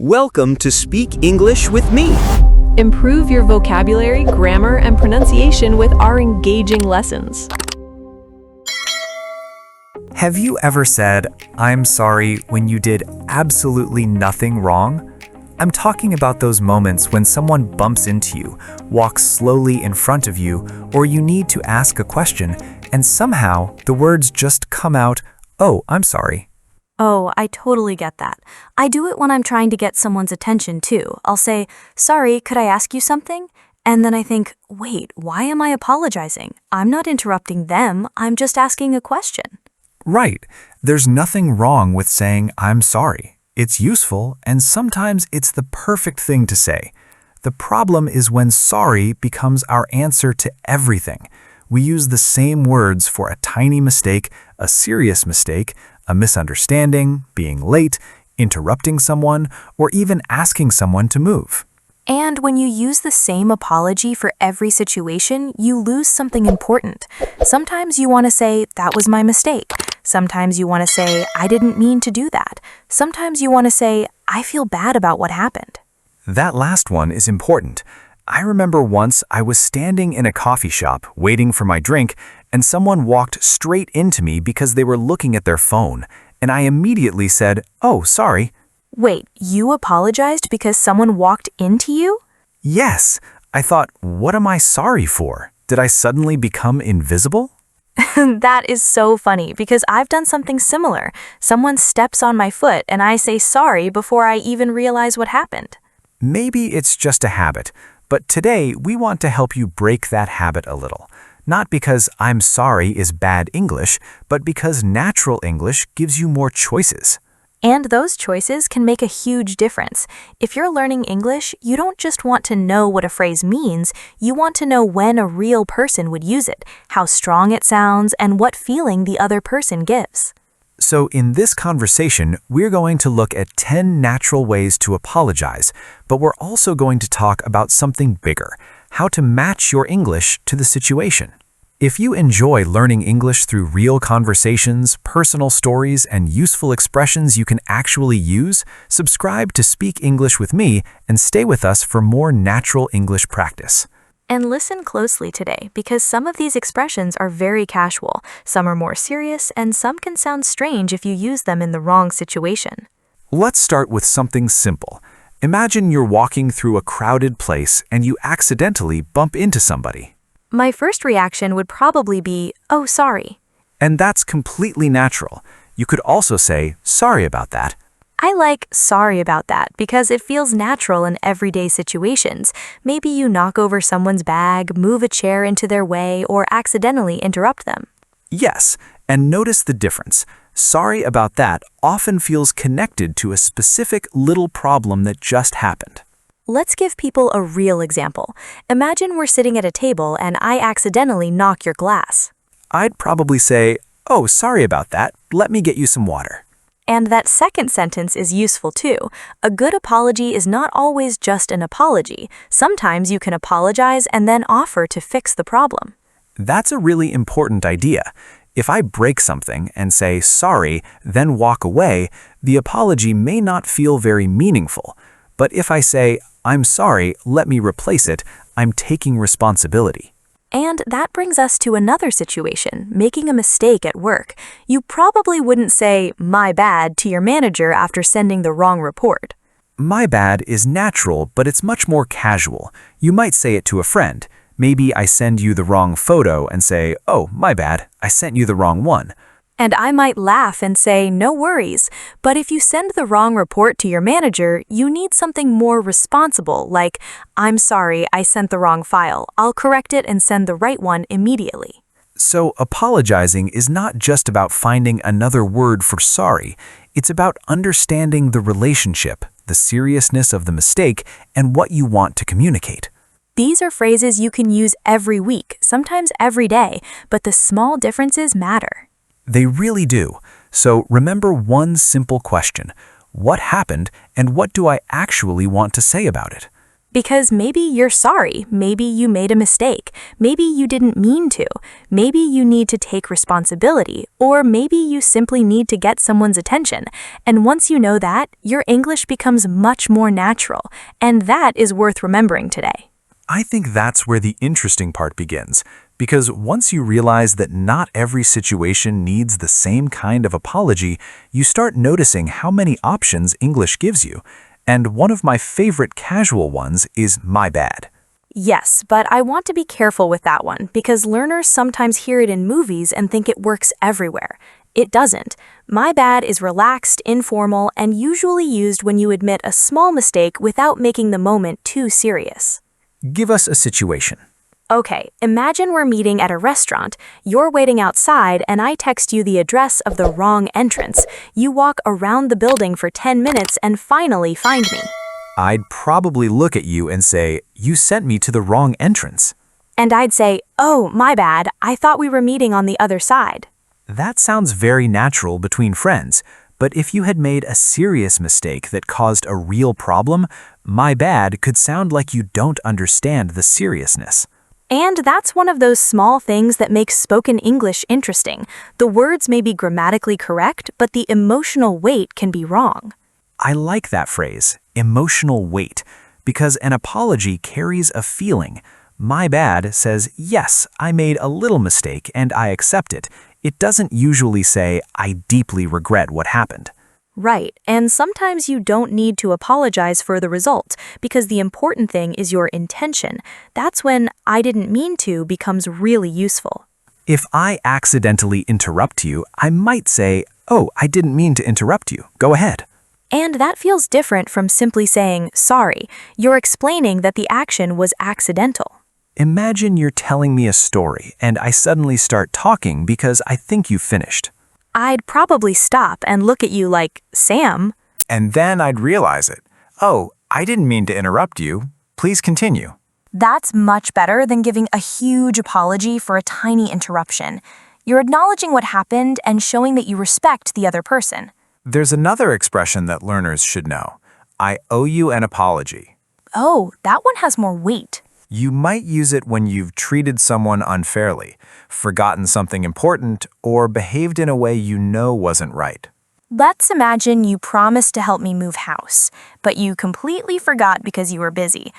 Welcome to Speak English with me. Improve your vocabulary, grammar, and pronunciation with our engaging lessons. Have you ever said, "I'm sorry," when you did absolutely nothing wrong? I'm talking about those moments when someone bumps into you, walks slowly in front of you, or you need to ask a question, and somehow the words just come out, "Oh, I'm sorry." Oh, I totally get that. I do it when I'm trying to get someone's attention too. I'll say, "Sorry, could I ask you something?" And then I think, wait, why am I apologizing? I'm not interrupting them, I'm just asking a question. Right. There's nothing wrong with saying, "I'm sorry." It's useful, and sometimes it's the perfect thing to say. The problem is when sorry becomes our answer to everything. We use the same words for a tiny mistake, a serious mistake, a misunderstanding, being late, interrupting someone, or even asking someone to move. And when you use the same apology for every situation, you lose something important. Sometimes you want to say, "That was my mistake." Sometimes you want to say, "I didn't mean to do that." Sometimes you want to say, "I feel bad about what happened." That last one is important. I remember once I was standing in a coffee shop waiting for my drink, and someone walked straight into me because they were looking at their phone, and I immediately said, "Oh, sorry." Wait, you apologized because someone walked into you? Yes, I thought, what am I sorry for? Did I suddenly become invisible? That is so funny because I've done something similar. Someone steps on my foot and I say sorry before I even realize what happened. Maybe it's just a habit, but today we want to help you break that habit a little. Not because "I'm sorry" is bad English, but because natural English gives you more choices. And those choices can make a huge difference. If you're learning English, you don't just want to know what a phrase means, you want to know when a real person would use it, how strong it sounds, and what feeling the other person gives. So in this conversation, we're going to look at 10 natural ways to apologize, but we're also going to talk about something bigger, how to match your English to the situation. If you enjoy learning English through real conversations, personal stories, and useful expressions you can actually use, subscribe to Speak English with me and stay with us for more natural English practice. And listen closely today because some of these expressions are very casual, some are more serious, and some can sound strange if you use them in the wrong situation. Let's start with something simple. Imagine you're walking through a crowded place and you accidentally bump into somebody. My first reaction would probably be, "Oh, sorry." And that's completely natural. You could also say, "Sorry about that." I like "sorry about that" because it feels natural in everyday situations. Maybe you knock over someone's bag, move a chair into their way, or accidentally interrupt them. Yes, and notice the difference. "Sorry about that" often feels connected to a specific little problem that just happened. Let's give people a real example. Imagine we're sitting at a table and I accidentally knock your glass. I'd probably say, "Oh, sorry about that. Let me get you some water." And that second sentence is useful too. A good apology is not always just an apology. Sometimes you can apologize and then offer to fix the problem. That's a really important idea. If I break something and say "sorry," then walk away, the apology may not feel very meaningful. But if I say, "I'm sorry, let me replace it," I'm taking responsibility. And that brings us to another situation, making a mistake at work. You probably wouldn't say, "My bad," to your manager after sending the wrong report. "My bad" is natural, but it's much more casual. You might say it to a friend. Maybe I send you the wrong photo and say, "Oh, my bad, I sent you the wrong one." And I might laugh and say, "No worries." But if you send the wrong report to your manager, you need something more responsible, like, "I'm sorry, I sent the wrong file. I'll correct it and send the right one immediately." So apologizing is not just about finding another word for sorry. It's about understanding the relationship, the seriousness of the mistake, and what you want to communicate. These are phrases you can use every week, sometimes every day, but the small differences matter. They really do. So remember one simple question. What happened and what do I actually want to say about it? Because maybe you're sorry, maybe you made a mistake, maybe you didn't mean to, maybe you need to take responsibility, or maybe you simply need to get someone's attention. And once you know that, your English becomes much more natural, and that is worth remembering today. I think that's where the interesting part begins, because once you realize that not every situation needs the same kind of apology, you start noticing how many options English gives you. And one of my favorite casual ones is "my bad." Yes, but I want to be careful with that one because learners sometimes hear it in movies and think it works everywhere. It doesn't. My bad is relaxed, informal, and usually used when you admit a small mistake without making the moment too serious. Give us a situation. Okay, imagine we're meeting at a restaurant, you're waiting outside, and I text you the address of the wrong entrance. You walk around the building for 10 minutes and finally find me. I'd probably look at you and say, "You sent me to the wrong entrance." And I'd say, "Oh, my bad, I thought we were meeting on the other side." That sounds very natural between friends, but if you had made a serious mistake that caused a real problem, "my bad" could sound like you don't understand the seriousness. And that's one of those small things that makes spoken English interesting. The words may be grammatically correct, but the emotional weight can be wrong. I like that phrase, emotional weight, because an apology carries a feeling. "My bad" says, yes, I made a little mistake and I accept it. It doesn't usually say, "I deeply regret what happened." Right, and sometimes you don't need to apologize for the result, because the important thing is your intention. That's when "I didn't mean to" becomes really useful. If I accidentally interrupt you, I might say, "Oh, I didn't mean to interrupt you. Go ahead." And that feels different from simply saying, "Sorry." You're explaining that the action was accidental. Imagine you're telling me a story and I suddenly start talking because I think you've finished. I'd probably stop and look at you like, "Sam?" And then I'd realize it. "Oh, I didn't mean to interrupt you. Please continue." That's much better than giving a huge apology for a tiny interruption. You're acknowledging what happened and showing that you respect the other person. There's another expression that learners should know. "I owe you an apology." Oh, that one has more weight. You might use it when you've treated someone unfairly, forgotten something important, or behaved in a way you know wasn't right. Let's imagine you promised to help me move house, but you completely forgot because you were busy.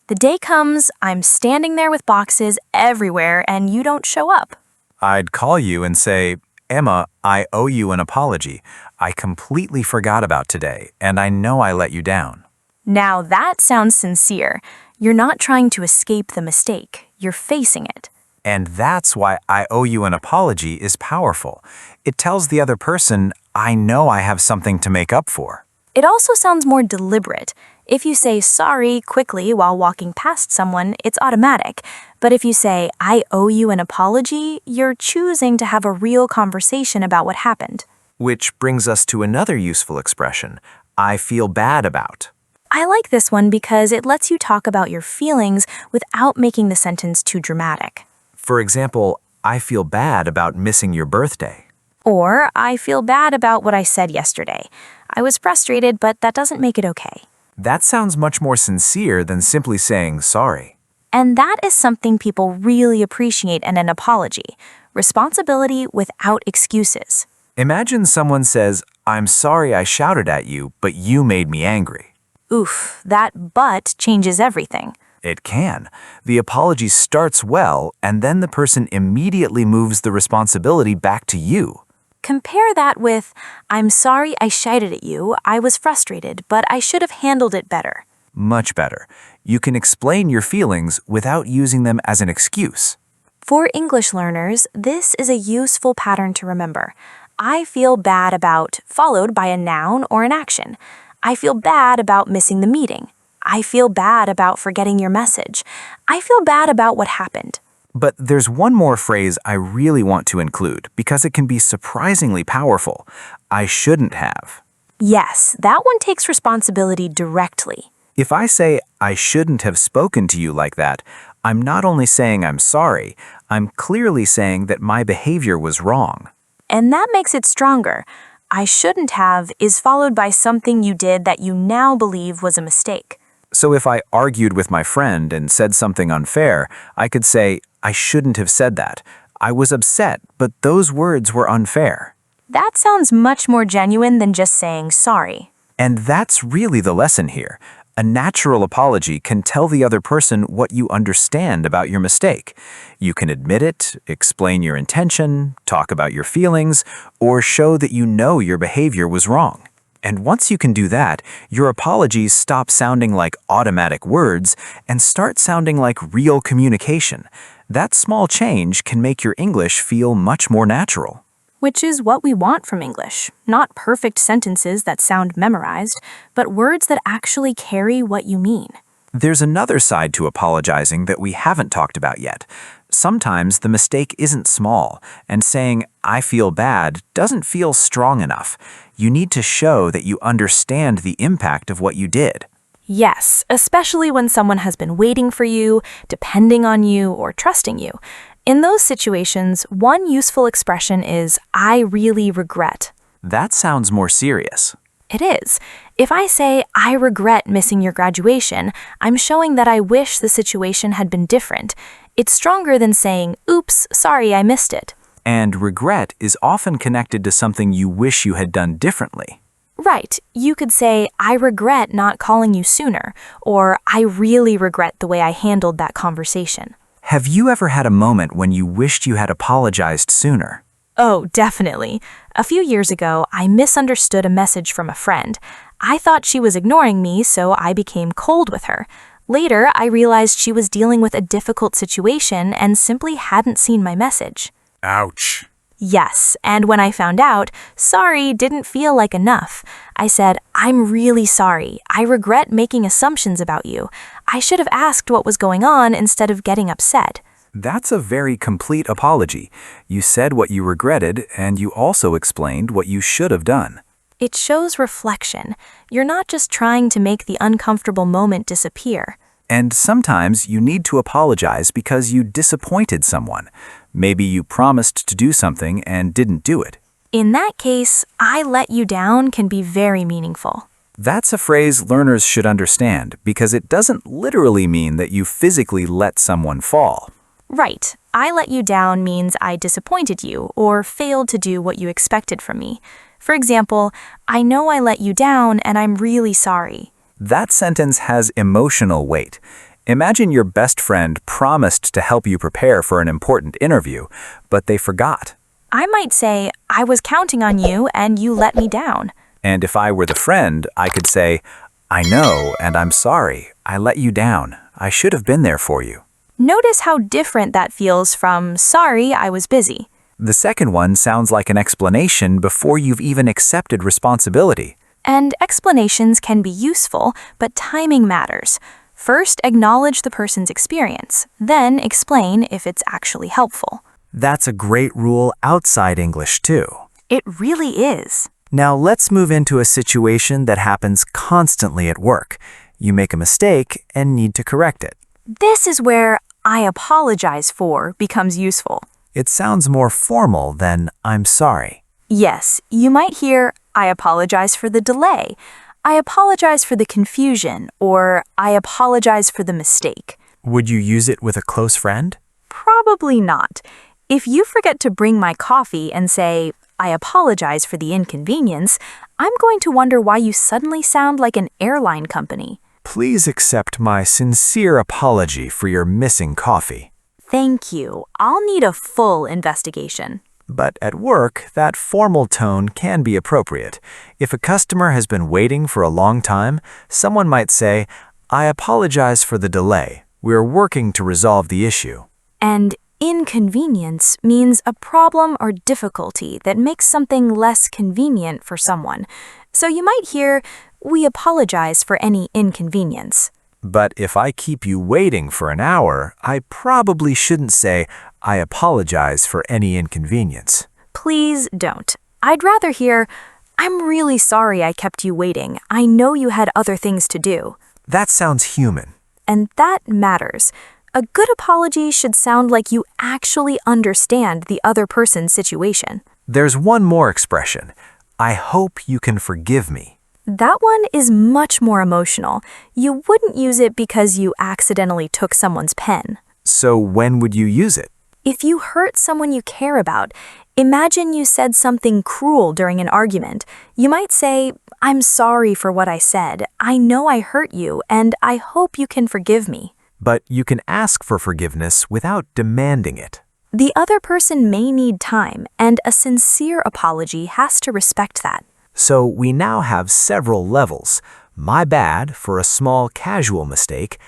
The day comes, I'm standing there with boxes everywhere, and you don't show up. I'd call you and say, "Emma, I owe you an apology. I completely forgot about today, and I know I let you down." Now that sounds sincere. You're not trying to escape the mistake. You're facing it. And that's why "I owe you an apology" is powerful. It tells the other person, I know I have something to make up for. It also sounds more deliberate. If you say "sorry" quickly while walking past someone, it's automatic. But if you say "I owe you an apology," you're choosing to have a real conversation about what happened. Which brings us to another useful expression, "I feel bad about." I like this one because it lets you talk about your feelings without making the sentence too dramatic. For example, "I feel bad about missing your birthday." Or, "I feel bad about what I said yesterday. I was frustrated, but that doesn't make it okay." That sounds much more sincere than simply saying sorry. And that is something people really appreciate in an apology. Responsibility without excuses. Imagine someone says, "I'm sorry I shouted at you, but you made me angry." Oof, that "but" changes everything. It can. The apology starts well, and then the person immediately moves the responsibility back to you. Compare that with, "I'm sorry I shouted at you. I was frustrated, but I should have handled it better." Much better. You can explain your feelings without using them as an excuse. For English learners, this is a useful pattern to remember. I feel bad about, followed by a noun or an action. I feel bad about missing the meeting. I feel bad about forgetting your message. I feel bad about what happened. But there's one more phrase I really want to include because it can be surprisingly powerful. "I shouldn't have." Yes, that one takes responsibility directly. If I say, "I shouldn't have spoken to you like that," I'm not only saying I'm sorry, I'm clearly saying that my behavior was wrong. And that makes it stronger. "I shouldn't have" is followed by something you did that you now believe was a mistake. So if I argued with my friend and said something unfair, I could say, I shouldn't have said that. I was upset, but those words were unfair. That sounds much more genuine than just saying sorry. And that's really the lesson here. A natural apology can tell the other person what you understand about your mistake. You can admit it, explain your intention, talk about your feelings, or show that you know your behavior was wrong. And once you can do that, your apologies stop sounding like automatic words and start sounding like real communication. That small change can make your English feel much more natural. Which is what we want from English. Not perfect sentences that sound memorized, but words that actually carry what you mean. There's another side to apologizing that we haven't talked about yet. Sometimes the mistake isn't small, and saying, I feel bad, doesn't feel strong enough. You need to show that you understand the impact of what you did. Yes, especially when someone has been waiting for you, depending on you, or trusting you. In those situations, one useful expression is, I really regret. That sounds more serious. It is. If I say, I regret missing your graduation, I'm showing that I wish the situation had been different. It's stronger than saying, oops, sorry, I missed it. And regret is often connected to something you wish you had done differently. Right. You could say, I regret not calling you sooner, or I really regret the way I handled that conversation. Have you ever had a moment when you wished you had apologized sooner? Oh, definitely. A few years ago, I misunderstood a message from a friend. I thought she was ignoring me, so I became cold with her. Later, I realized she was dealing with a difficult situation and simply hadn't seen my message. Ouch. Yes, and when I found out, sorry didn't feel like enough. I said, I'm really sorry. I regret making assumptions about you. I should have asked what was going on instead of getting upset. That's a very complete apology. You said what you regretted, and you also explained what you should have done. It shows reflection. You're not just trying to make the uncomfortable moment disappear. And sometimes you need to apologize because you disappointed someone. Maybe you promised to do something and didn't do it. In that case, I let you down can be very meaningful. That's a phrase learners should understand because it doesn't literally mean that you physically let someone fall. Right. I let you down means I disappointed you or failed to do what you expected from me. For example, I know I let you down and I'm really sorry. That sentence has emotional weight. Imagine your best friend promised to help you prepare for an important interview, but they forgot. I might say, I was counting on you and you let me down. And if I were the friend, I could say, I know and I'm sorry. I let you down. I should have been there for you. Notice how different that feels from, sorry, I was busy. The second one sounds like an explanation before you've even accepted responsibility. And explanations can be useful, but timing matters. First, acknowledge the person's experience, then explain if it's actually helpful. That's a great rule outside English, too. It really is. Now let's move into a situation that happens constantly at work. You make a mistake and need to correct it. This is where I apologize for becomes useful. It sounds more formal than I'm sorry. Yes, you might hear, I apologize for the delay. I apologize for the confusion, or I apologize for the mistake. Would you use it with a close friend? Probably not. If you forget to bring my coffee and say, I apologize for the inconvenience, I'm going to wonder why you suddenly sound like an airline company. Please accept my sincere apology for your missing coffee. Thank you. I'll need a full investigation. But at work, that formal tone can be appropriate. If a customer has been waiting for a long time, someone might say, I apologize for the delay. We're working to resolve the issue. And inconvenience means a problem or difficulty that makes something less convenient for someone. So you might hear, we apologize for any inconvenience. But if I keep you waiting for an hour, I probably shouldn't say, I apologize for any inconvenience. Please don't. I'd rather hear, I'm really sorry I kept you waiting. I know you had other things to do. That sounds human. And that matters. A good apology should sound like you actually understand the other person's situation. There's one more expression. I hope you can forgive me. That one is much more emotional. You wouldn't use it because you accidentally took someone's pen. So when would you use it? If you hurt someone you care about, imagine you said something cruel during an argument. You might say, "I'm sorry for what I said. I know I hurt you, and I hope you can forgive me." But you can ask for forgiveness without demanding it. The other person may need time, and a sincere apology has to respect that. So we now have several levels. My bad for a small casual mistake.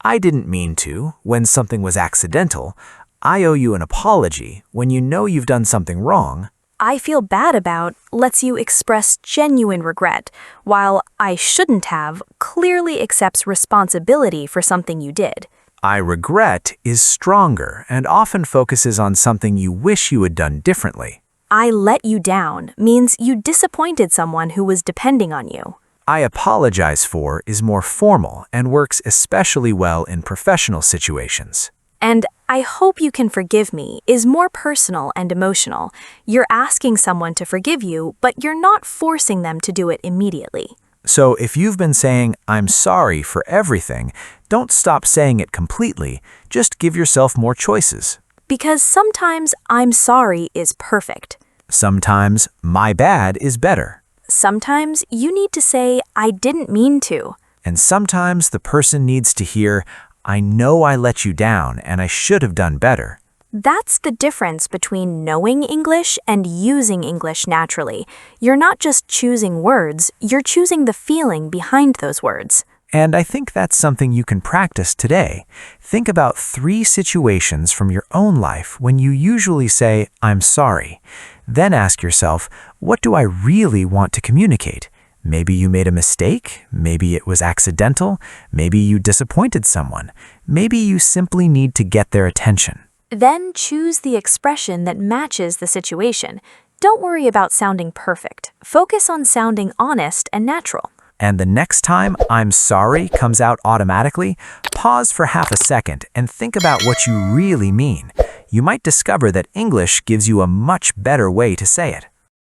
I didn't mean to when something was accidental. I owe you an apology when you know you've done something wrong. I feel bad about lets you express genuine regret, while I shouldn't have clearly accepts responsibility for something you did. I regret is stronger and often focuses on something you wish you had done differently. I let you down means you disappointed someone who was depending on you. I apologize for is more formal and works especially well in professional situations. And I hope you can forgive me is more personal and emotional. You're asking someone to forgive you, but you're not forcing them to do it immediately. So if you've been saying, "I'm sorry for everything," don't stop saying it completely. Just give yourself more choices. Because sometimes "I'm sorry" is perfect. Sometimes, "my bad" is better. Sometimes you need to say, "I didn't mean to." And sometimes the person needs to hear, "I know I let you down and I should have done better." That's the difference between knowing English and using English naturally. You're not just choosing words, you're choosing the feeling behind those words. And I think that's something you can practice today. Think about 3 situations from your own life when you usually say, "I'm sorry." Then ask yourself, what do I really want to communicate? Maybe you made a mistake, maybe it was accidental, maybe you disappointed someone, maybe you simply need to get their attention. Then choose the expression that matches the situation. Don't worry about sounding perfect. Focus on sounding honest and natural. And the next time "I'm sorry" comes out automatically, pause for half a second and think about what you really mean. You might discover that English gives you a much better way to say it.